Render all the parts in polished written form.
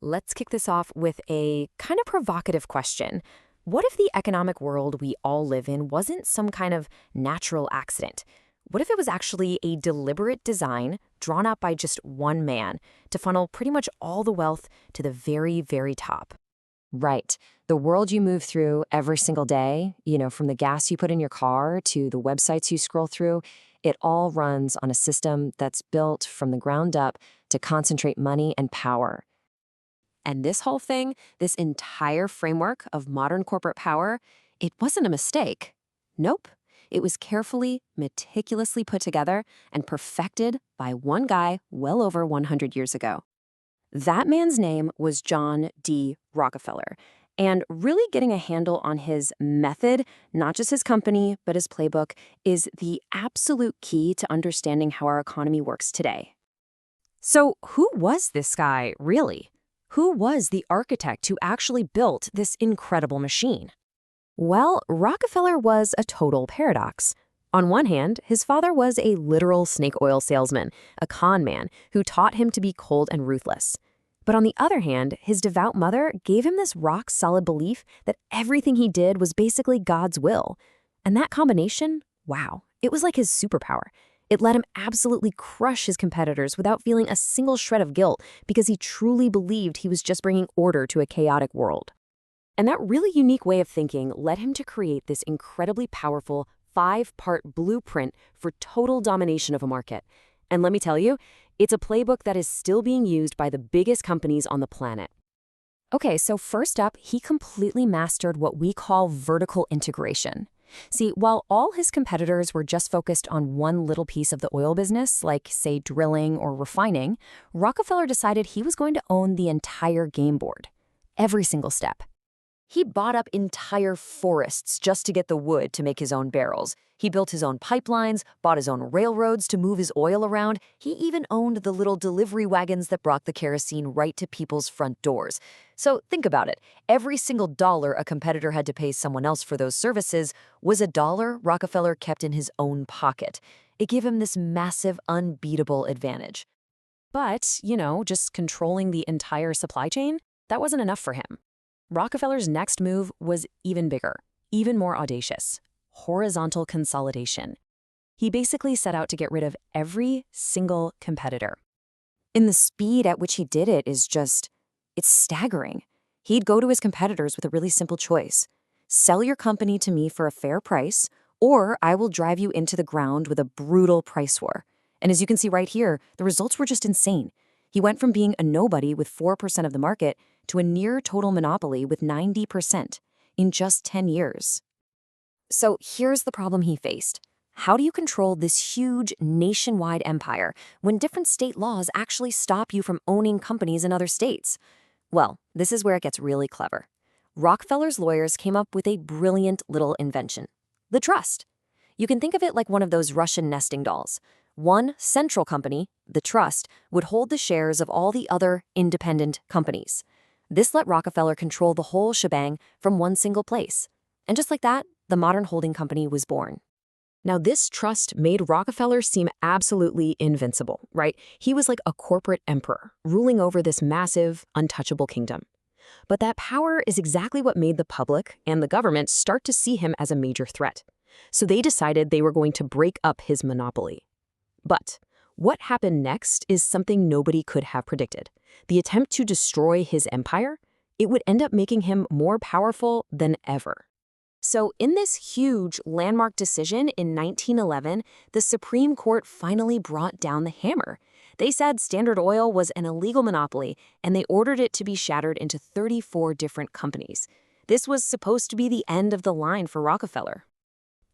Let's kick this off with a kind of provocative question. What if the economic world we all live in wasn't some kind of natural accident? What if it was actually a deliberate design drawn up by just one man to funnel pretty much all the wealth to the very, very top? Right. The world you move through every single day, from the gas you put in your car to the websites you scroll through, it all runs on a system that's built from the ground up to concentrate money and power. And this whole thing, this entire framework of modern corporate power, it wasn't a mistake. Nope. It was carefully, meticulously put together and perfected by one guy well over 100 years ago. That man's name was John D. Rockefeller. And really getting a handle on his method, not just his company, but his playbook, is the absolute key to understanding how our economy works today. So, who was this guy, really? Who was the architect who actually built this incredible machine? Well, Rockefeller was a total paradox. On one hand, his father was a literal snake oil salesman, a con man who taught him to be cold and ruthless. But on the other hand, his devout mother gave him this rock-solid belief that everything he did was basically God's will. And that combination, wow, it was like his superpower. It let him absolutely crush his competitors without feeling a single shred of guilt because he truly believed he was just bringing order to a chaotic world. And that really unique way of thinking led him to create this incredibly powerful 5-part blueprint for total domination of a market. And let me tell you, it's a playbook that is still being used by the biggest companies on the planet. Okay, so first up, he completely mastered what we call vertical integration. See, while all his competitors were just focused on one little piece of the oil business, like, say, drilling or refining, Rockefeller decided he was going to own the entire game board. Every single step. He bought up entire forests just to get the wood to make his own barrels. He built his own pipelines, bought his own railroads to move his oil around. He even owned the little delivery wagons that brought the kerosene right to people's front doors. So think about it. Every single dollar a competitor had to pay someone else for those services was a dollar Rockefeller kept in his own pocket. It gave him this massive, unbeatable advantage. But, just controlling the entire supply chain, that wasn't enough for him. Rockefeller's next move was even bigger, even more audacious: horizontal consolidation. He basically set out to get rid of every single competitor. And the speed at which he did it is it's staggering. He'd go to his competitors with a really simple choice. Sell your company to me for a fair price, or I will drive you into the ground with a brutal price war. And as you can see right here, the results were just insane. He went from being a nobody with 4% of the market to a near total monopoly with 90% in just 10 years. So here's the problem he faced. How do you control this huge nationwide empire when different state laws actually stop you from owning companies in other states? Well, this is where it gets really clever. Rockefeller's lawyers came up with a brilliant little invention: the trust. You can think of it like one of those Russian nesting dolls. One central company, the trust, would hold the shares of all the other independent companies. This let Rockefeller control the whole shebang from one single place. And just like that, the modern holding company was born. Now, this trust made Rockefeller seem absolutely invincible, right? He was like a corporate emperor, ruling over this massive, untouchable kingdom. But that power is exactly what made the public and the government start to see him as a major threat. So they decided they were going to break up his monopoly. But what happened next is something nobody could have predicted. The attempt to destroy his empire, it would end up making him more powerful than ever. So in this huge landmark decision in 1911, the Supreme Court finally brought down the hammer. They said Standard Oil was an illegal monopoly, and they ordered it to be shattered into 34 different companies. This was supposed to be the end of the line for Rockefeller.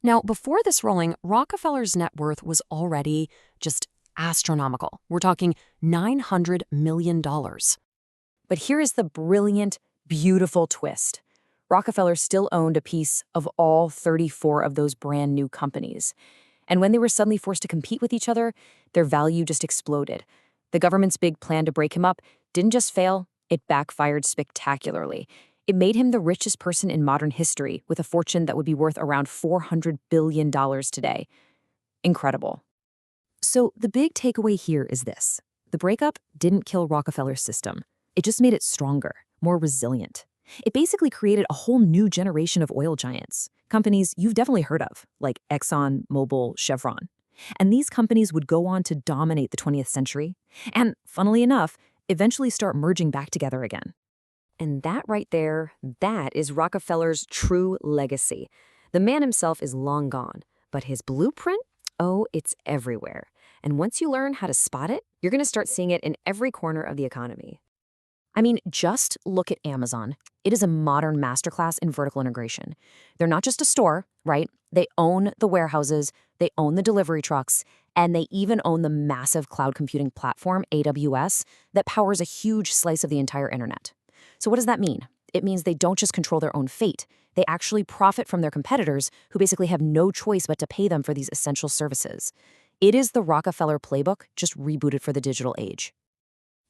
Now, before this ruling, Rockefeller's net worth was already just astronomical. We're talking $900 million. But here is the brilliant, beautiful twist. Rockefeller still owned a piece of all 34 of those brand new companies. And when they were suddenly forced to compete with each other, their value just exploded. The government's big plan to break him up didn't just fail, it backfired spectacularly. It made him the richest person in modern history, with a fortune that would be worth around $400 billion today. Incredible. So the big takeaway here is this: the breakup didn't kill Rockefeller's system. It just made it stronger, more resilient. It basically created a whole new generation of oil giants, companies you've definitely heard of, like Exxon, Mobil, Chevron. And these companies would go on to dominate the 20th century, and, funnily enough, eventually start merging back together again. And that right there, that is Rockefeller's true legacy. The man himself is long gone, but his blueprint, oh, it's everywhere. And once you learn how to spot it, you're going to start seeing it in every corner of the economy. I mean, just look at Amazon. It is a modern masterclass in vertical integration. They're not just a store, right? They own the warehouses, they own the delivery trucks, and they even own the massive cloud computing platform, AWS, that powers a huge slice of the entire internet. So what does that mean? It means they don't just control their own fate. They actually profit from their competitors, who basically have no choice but to pay them for these essential services. It is the Rockefeller playbook, just rebooted for the digital age.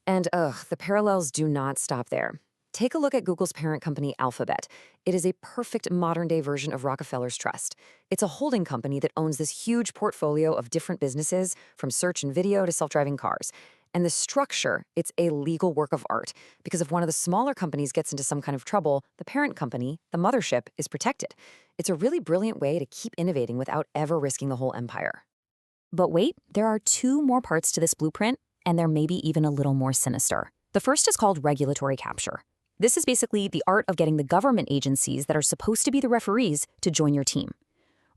And the parallels do not stop there. Take a look at Google's parent company, Alphabet. It is a perfect modern-day version of Rockefeller's Trust. It's a holding company that owns this huge portfolio of different businesses, from search and video to self-driving cars. And the structure, it's a legal work of art, because if one of the smaller companies gets into some kind of trouble, the parent company, the mothership, is protected. It's a really brilliant way to keep innovating without ever risking the whole empire. But wait, there are two more parts to this blueprint, and they're maybe even a little more sinister. The first is called regulatory capture. This is basically the art of getting the government agencies that are supposed to be the referees to join your team.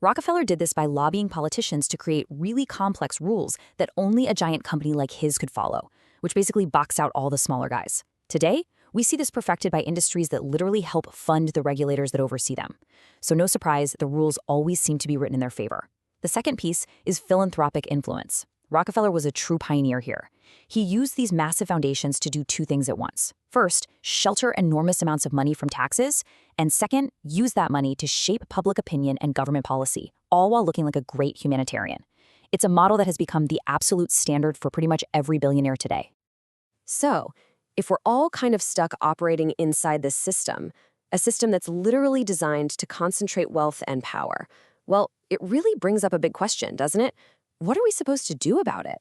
Rockefeller did this by lobbying politicians to create really complex rules that only a giant company like his could follow, which basically box out all the smaller guys. Today, we see this perfected by industries that literally help fund the regulators that oversee them. So no surprise, the rules always seem to be written in their favor. The second piece is philanthropic influence. Rockefeller was a true pioneer here. He used these massive foundations to do two things at once. First, shelter enormous amounts of money from taxes, and second, use that money to shape public opinion and government policy, all while looking like a great humanitarian. It's a model that has become the absolute standard for pretty much every billionaire today. So, if we're all kind of stuck operating inside this system, a system that's literally designed to concentrate wealth and power, well, it really brings up a big question, doesn't it? What are we supposed to do about it?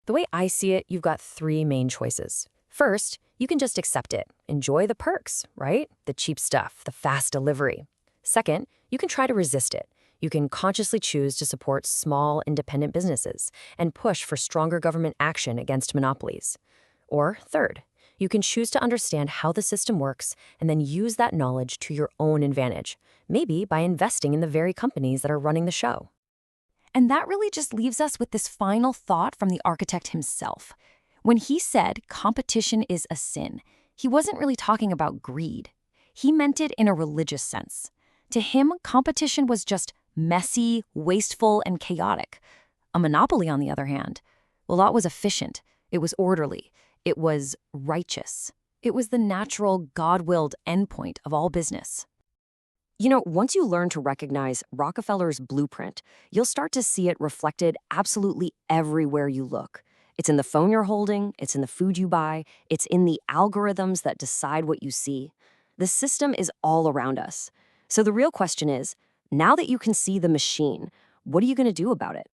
The way I see it, you've got three main choices. First, you can just accept it. Enjoy the perks, right? The cheap stuff, the fast delivery. Second, you can try to resist it. You can consciously choose to support small, independent businesses and push for stronger government action against monopolies. Or third, you can choose to understand how the system works and then use that knowledge to your own advantage, maybe by investing in the very companies that are running the show. And that really just leaves us with this final thought from the architect himself. When he said competition is a sin, he wasn't really talking about greed. He meant it in a religious sense. To him, competition was just messy, wasteful, and chaotic. A monopoly, on the other hand, well, that was efficient. It was orderly. It was righteous. It was the natural, God-willed endpoint of all business. You know, once you learn to recognize Rockefeller's blueprint, you'll start to see it reflected absolutely everywhere you look. It's in the phone you're holding, it's in the food you buy, it's in the algorithms that decide what you see. The system is all around us. So the real question is, now that you can see the machine, what are you going to do about it?